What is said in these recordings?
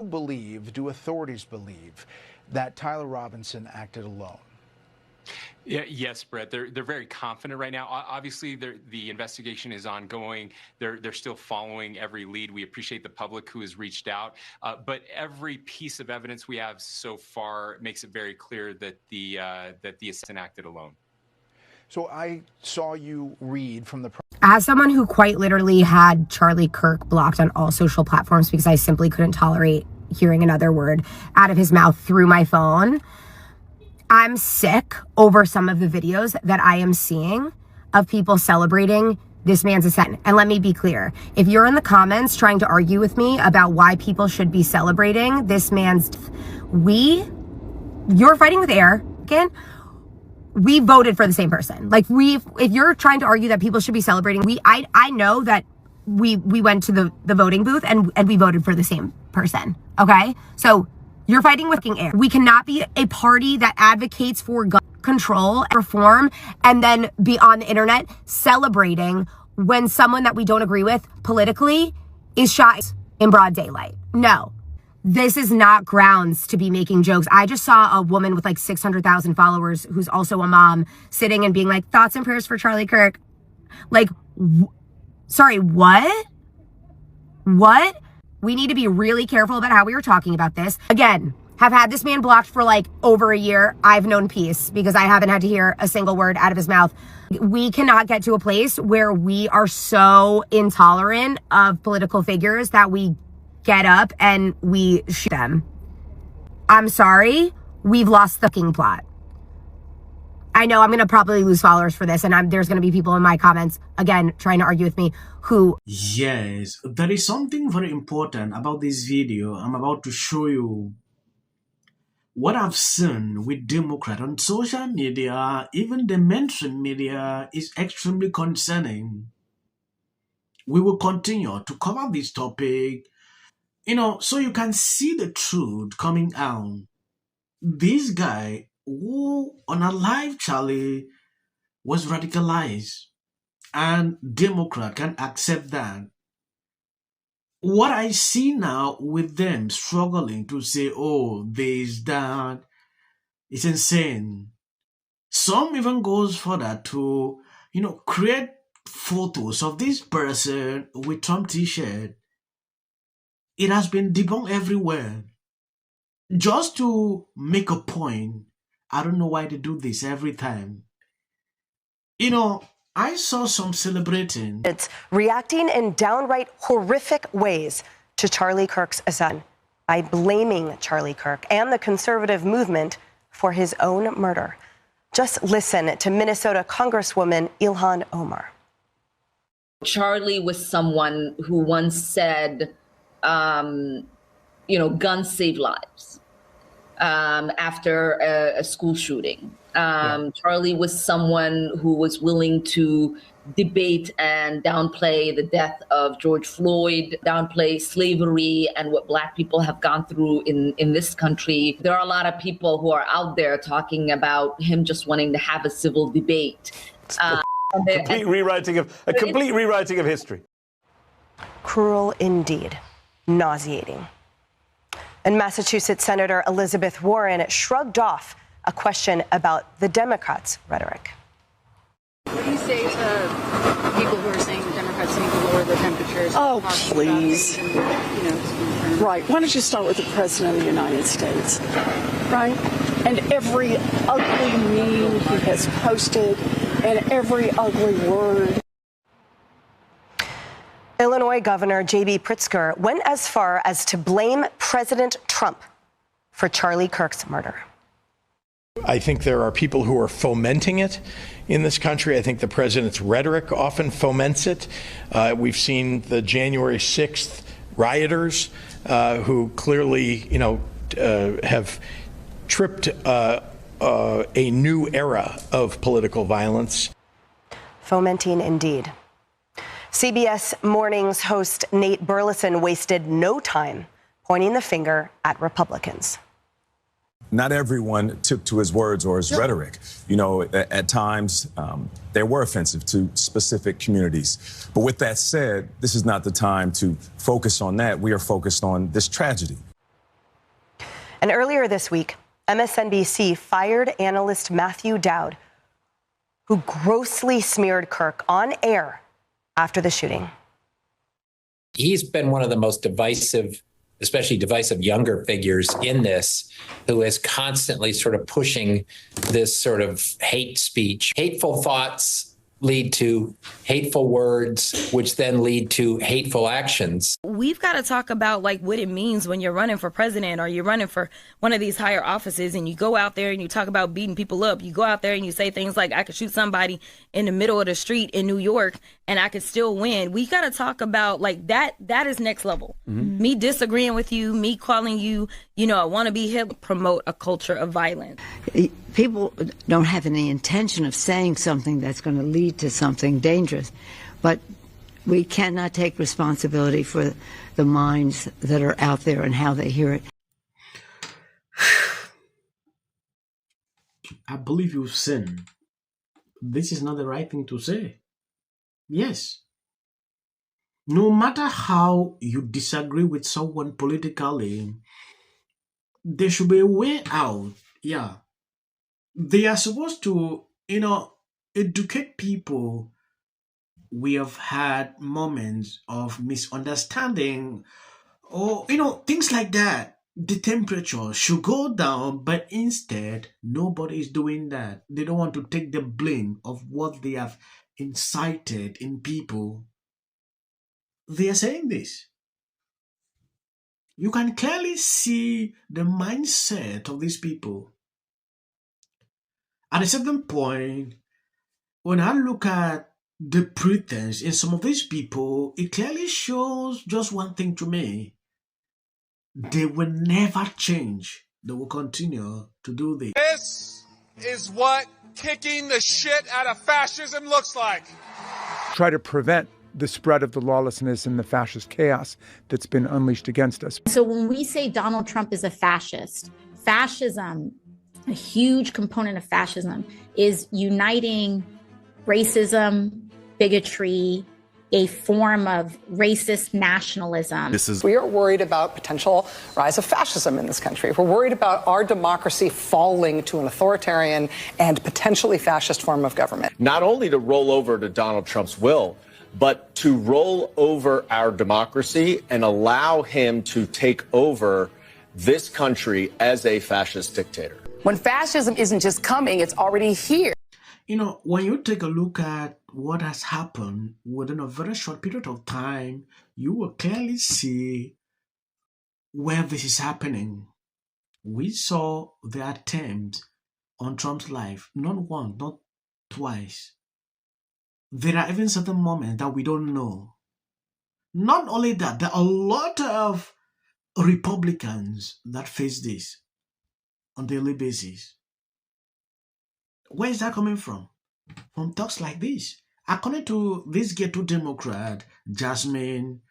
believe, do authorities believe, that Tyler Robinson acted alone? Yeah, yes, Brett. They're very confident right now. Obviously, the investigation is ongoing. They're still following every lead. We appreciate the public who has reached out, but every piece of evidence we have so far makes it very clear that the assassin acted alone. So I saw you read from the... As someone who quite literally had Charlie Kirk blocked on all social platforms because I simply couldn't tolerate hearing another word out of his mouth through my phone, I'm sick over some of the videos that I am seeing of people celebrating this man's ascent. And let me be clear, if you're in the comments trying to argue with me about why people should be celebrating this man's, you're fighting with air, again. We voted for the same person. Like if you're trying to argue that people should be celebrating, I know that we went to the voting booth and we voted for the same person. Okay. So you're fighting with air. We cannot be a party that advocates for gun control and reform and then be on the internet celebrating when someone that we don't agree with politically is shot in broad daylight. No. This is not grounds to be making jokes. I just saw a woman with like 600,000 followers who's also a mom sitting and being like, thoughts and prayers for Charlie Kirk. Like, sorry, what? What? We need to be really careful about how we were talking about this. Again, have had this man blocked for like over a year. I've known peace because I haven't had to hear a single word out of his mouth. We cannot get to a place where we are so intolerant of political figures that we get up and we shoot them. I'm sorry, we've lost the fucking plot. I know I'm going to probably lose followers for this, and there's going to be people in my comments, again, trying to argue with me who... Yes, there is something very important about this video. I'm about to show you what I've seen with Democrats on social media, even the mainstream media, is extremely concerning. We will continue to cover this topic, so you can see the truth coming out. This guy who unalived Charlie was radicalized, and Democrat can accept that. What I see now with them struggling to say, oh, this, that, it's insane. Some even goes further to, create photos of this person with Trump t-shirt. It has been debunked everywhere. Just to make a point. I don't know why they do this every time. I saw some celebrating. It's reacting in downright horrific ways to Charlie Kirk's ascent by blaming Charlie Kirk and the conservative movement for his own murder. Just listen to Minnesota Congresswoman Ilhan Omar. Charlie was someone who once said, guns save lives after a school shooting. Charlie was someone who was willing to debate and downplay the death of George Floyd, downplay slavery and what Black people have gone through in this country. There are a lot of people who are out there talking about him just wanting to have a civil debate. Complete rewriting of history. Cruel indeed. Nauseating. And Massachusetts Senator Elizabeth Warren shrugged off a question about the Democrats' rhetoric. What do you say to people who are saying the Democrats need to lower their temperatures? Oh, please. Right. Why don't you start with the President of the United States, right? And every ugly meme he has posted and every ugly word. Illinois Governor J.B. Pritzker went as far as to blame President Trump for Charlie Kirk's murder. I think there are people who are fomenting it in this country. I think the president's rhetoric often foments it. We've seen the January 6th rioters who clearly, have tripped a new era of political violence. Fomenting indeed. CBS Mornings host Nate Burleson wasted no time pointing the finger at Republicans. Not everyone took to his words or his rhetoric. At times they were offensive to specific communities. But with that said, this is not the time to focus on that. We are focused on this tragedy. And earlier this week, MSNBC fired analyst Matthew Dowd, who grossly smeared Kirk on air after the shooting. He's been one of the most divisive, especially divisive younger figures in this, who is constantly sort of pushing this sort of hate speech. Hateful thoughts lead to hateful words, which then lead to hateful actions. We've got to talk about like what it means when you're running for president or you're running for one of these higher offices and you go out there and you talk about beating people up. You go out there and you say things like, I could shoot somebody in the middle of the street in New York and I could still win. We got to talk about like that. That is next level. Mm-hmm. Me disagreeing with you, me calling you, I want to be hip, promote a culture of violence. People don't have any intention of saying something that's going to lead to something dangerous, but we cannot take responsibility for the minds that are out there and how they hear it. I believe you've sinned. This is not the right thing to say. Yes. No matter how you disagree with someone politically, there should be a way out. Yeah. They are supposed to, educate people. We have had moments of misunderstanding or, things like that. The temperature should go down, but instead, nobody is doing that. They don't want to take the blame of what they have incited in people. They are saying this. You can clearly see the mindset of these people. At a certain point, when I look at the pretense in some of these people, it clearly shows just one thing to me. They will never change. They will continue to do this. This is what kicking the shit out of fascism looks like. Try to prevent the spread of the lawlessness and the fascist chaos that's been unleashed against us. So when we say Donald Trump is a fascist, fascism, a huge component of fascism is uniting racism, bigotry, a form of racist nationalism. We are worried about potential rise of fascism in this country. We're worried about our democracy falling to an authoritarian and potentially fascist form of government. Not only to roll over to Donald Trump's will, but to roll over our democracy and allow him to take over this country as a fascist dictator. When fascism isn't just coming, it's already here. When you take a look at what has happened within a very short period of time, you will clearly see where this is happening. We saw the attempt on Trump's life, not once, not twice. There are even certain moments that we don't know. Not only that, there are a lot of Republicans that face this on a daily basis. Where is that coming from? From talks like this. According to this ghetto Democrat, Jasmine,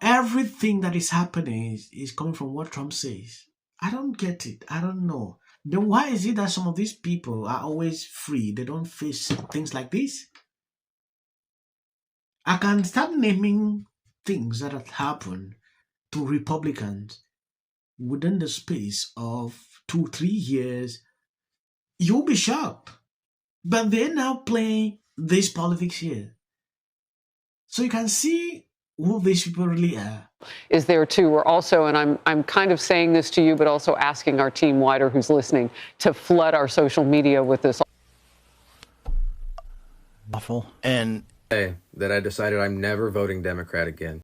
everything that is happening is coming from what Trump says. I don't get it. I don't know. Then why is it that some of these people are always free? They don't face things like this? I can start naming things that have happened to Republicans within the space of 2-3 years. You'll be shocked. But they're now playing this politics here. So you can see who these people really are. Is there too. We're also, and I'm kind of saying this to you, but also asking our team wider who's listening to flood our social media with this. Awful. And that I decided I'm never voting Democrat again.